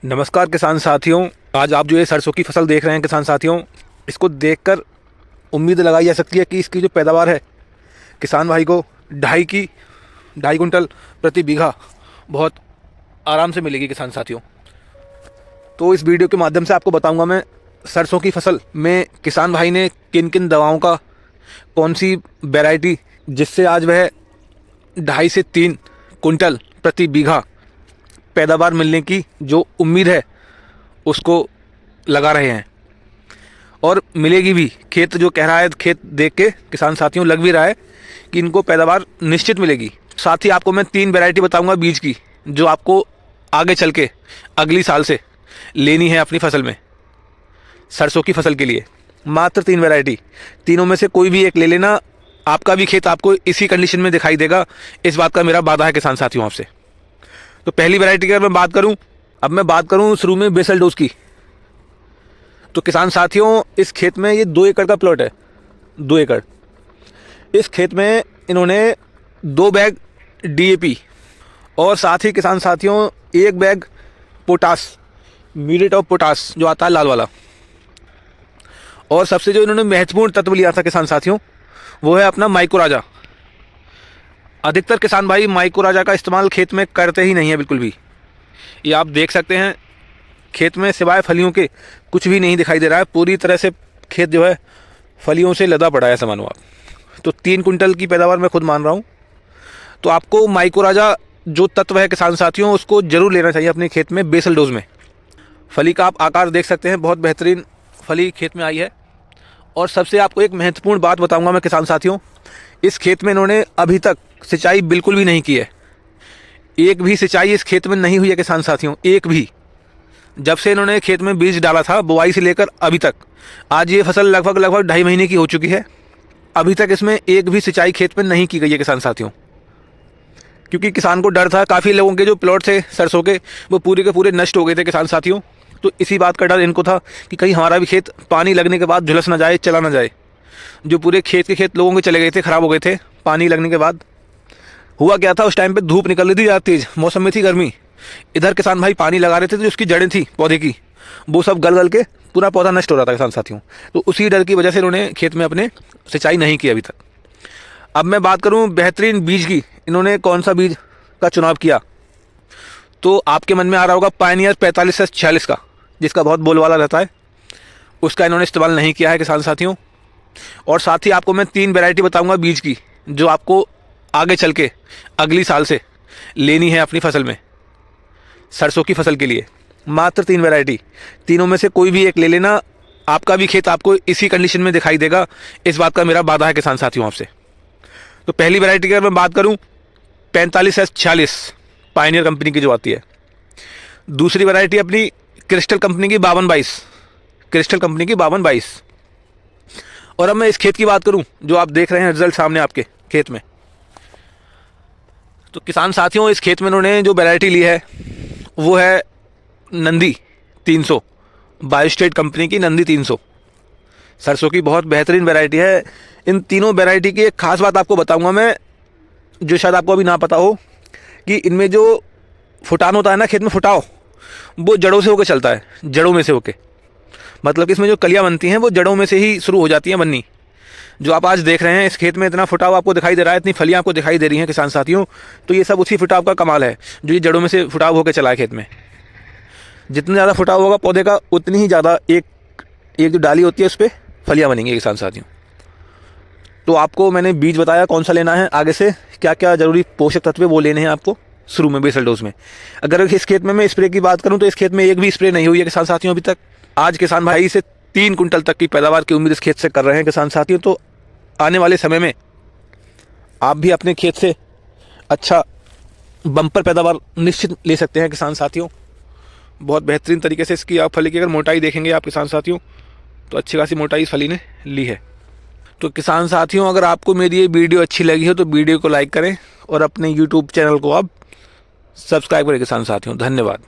नमस्कार किसान साथियों। आज आप जो ये सरसों की फसल देख रहे हैं किसान साथियों, इसको देखकर उम्मीद लगाई जा सकती है कि इसकी जो पैदावार है किसान भाई को ढाई कुंटल प्रति बीघा बहुत आराम से मिलेगी किसान साथियों। तो इस वीडियो के माध्यम से आपको बताऊंगा मैं सरसों की फसल में किसान भाई ने किन किन दवाओं का, कौन सी वैरायटी जिससे आज वह 2.5 से 3 कुंटल प्रति बीघा पैदावार मिलने की जो उम्मीद है उसको लगा रहे हैं और मिलेगी भी। खेत जो कह रहा है, खेत देख के किसान साथियों लग भी रहा है कि इनको पैदावार निश्चित मिलेगी। साथ ही आपको मैं 3 वैरायटी बताऊंगा बीज की, जो आपको आगे चल के अगली साल से लेनी है अपनी फसल में। सरसों की फसल के लिए मात्र 3 वैरायटी, तीनों में से कोई भी एक ले लेना, आपका भी खेत आपको इसी कंडीशन में दिखाई देगा। इस बात का मेरा वादा है किसान साथियों आपसे। तो पहली वैरायटी की अगर मैं बात करूं शुरू में बेसल डोज की, तो किसान साथियों इस खेत में ये 2 एकड़ का प्लॉट है। 2 एकड़ इस खेत में इन्होंने 2 बैग डीएपी और साथ ही किसान साथियों 1 bag potash, muriate of potash जो आता है लाल वाला, और सबसे जो इन्होंने महत्वपूर्ण तत्व लिया था किसान साथियों वो है अपना माइक्रोराजा। अधिकतर किसान भाई माइक्रोराजा का इस्तेमाल खेत में करते ही नहीं है बिल्कुल भी। ये आप देख सकते हैं खेत में सिवाय फलियों के कुछ भी नहीं दिखाई दे रहा है। पूरी तरह से खेत जो है फलियों से लदा पड़ा है, समझो आप। तो 3 कुंटल की पैदावार मैं खुद मान रहा हूँ। तो आपको माइक्रोराजा जो तत्व है किसान साथियों उसको ज़रूर लेना चाहिए अपने खेत में बेसल डोज में। फली का आप आकार देख सकते हैं, बहुत बेहतरीन फली खेत में आई है। और सबसे आपको एक महत्वपूर्ण बात बताऊंगा मैं किसान साथियों, इस खेत में इन्होंने अभी तक सिंचाई बिल्कुल भी नहीं की है। एक भी सिंचाई इस खेत में नहीं हुई है किसान साथियों, एक भी। जब से इन्होंने खेत में बीज डाला था बुआई से लेकर अभी तक, आज ये फसल लगभग 2.5 महीने की हो चुकी है, अभी तक इसमें एक भी सिंचाई खेत में नहीं की गई है किसान साथियों। क्योंकि किसान को डर था, काफ़ी लोगों के जो प्लॉट थे सरसों के वो पूरे के पूरे नष्ट हो गए थे किसान साथियों। तो इसी बात का डर इनको था कि कहीं हमारा भी खेत पानी लगने के बाद झुलस ना जाए, चला ना जाए। जो पूरे खेत लोगों के चले गए थे, ख़राब हो गए थे पानी लगने के बाद। हुआ क्या था, उस टाइम पे धूप निकल रही थी ज़्यादा तेज़, मौसम में थी गर्मी। इधर किसान भाई पानी लगा रहे थे, तो उसकी जड़ें थी पौधे की, वो सब गल गल के पूरा पौधा नष्ट हो रहा था किसान साथियों। तो उसी डर की वजह से इन्होंने खेत में अपने सिंचाई नहीं की अभी तक। अब मैं बात करूं बेहतरीन बीज की, इन्होंने कौन सा बीज का चुनाव किया, तो आपके मन में आ रहा होगा पायनियर 4546 का, जिसका बहुत बोलबाला रहता है, उसका इन्होंने इस्तेमाल नहीं किया है किसान साथियों। और साथ ही आपको मैं 3 वैरायटी बताऊंगा बीज की, जो आपको आगे चल के अगली साल से लेनी है अपनी फसल में। सरसों की फसल के लिए मात्र 3 वैरायटी, तीनों में से कोई भी एक ले लेना, आपका भी खेत आपको इसी कंडीशन में दिखाई देगा। इस बात का मेरा वादा है किसान साथियों आपसे। तो पहली वैरायटी की अगर मैं बात करूं 4546 पायनियर कंपनी की जो आती है। दूसरी वैरायटी अपनी क्रिस्टल कंपनी की 5222। और अब मैं इस खेत की बात करूं जो आप देख रहे हैं रिजल्ट सामने आपके खेत में, तो किसान साथियों इस खेत में इन्होंने जो वैरायटी ली है वो है नंदी 300, बायोस्टेट कंपनी की नंदी 300 सरसों की बहुत बेहतरीन वैरायटी है। इन तीनों वैरायटी की एक खास बात आपको बताऊंगा मैं, जो शायद आपको अभी ना पता हो, कि इनमें जो फुटान होता है ना खेत में, फुटाव, वो जड़ों से होकर चलता है, जड़ों में से होके। मतलब कि इसमें जो कलियां बनती हैं वो जड़ों में से ही शुरू हो जाती हैं बननी। जो आप आज देख रहे हैं इस खेत में इतना फुटाव आपको दिखाई दे रहा है, इतनी फलियां आपको दिखाई दे रही हैं किसान साथियों, तो ये सब उसी फुटाव का कमाल है जो ये जड़ों में से फुटाव होकर चला है खेत में। जितना ज़्यादा फुटाव होगा पौधे का उतनी ही ज़्यादा एक जो डाली होती है उस पर फलियाँ बनेंगी किसान साथियों। तो आपको मैंने बीज बताया कौन सा लेना है, आगे से क्या क्या ज़रूरी पोषक तत्व वो लेने हैं आपको शुरू में बेसल डोज में। अगर इस खेत में मैं स्प्रे की बात करूं तो इस खेत में एक भी स्प्रे नहीं हुई है किसान साथियों अभी तक। आज किसान भाई से 3 कुंटल तक की पैदावार की उम्मीद इस खेत से कर रहे हैं किसान साथियों। तो आने वाले समय में आप भी अपने खेत से अच्छा बम्पर पैदावार निश्चित ले सकते हैं किसान साथियों। बहुत बेहतरीन तरीके से इसकी आप फली की अगर मोटाई देखेंगे आप किसान साथियों, तो अच्छी खासी मोटाई इस फली ने ली है। तो किसान साथियों अगर आपको मेरी ये वीडियो अच्छी लगी हो तो वीडियो को लाइक करें और अपने यूट्यूब चैनल को आप सब्सक्राइब करें किसान साथियों। धन्यवाद।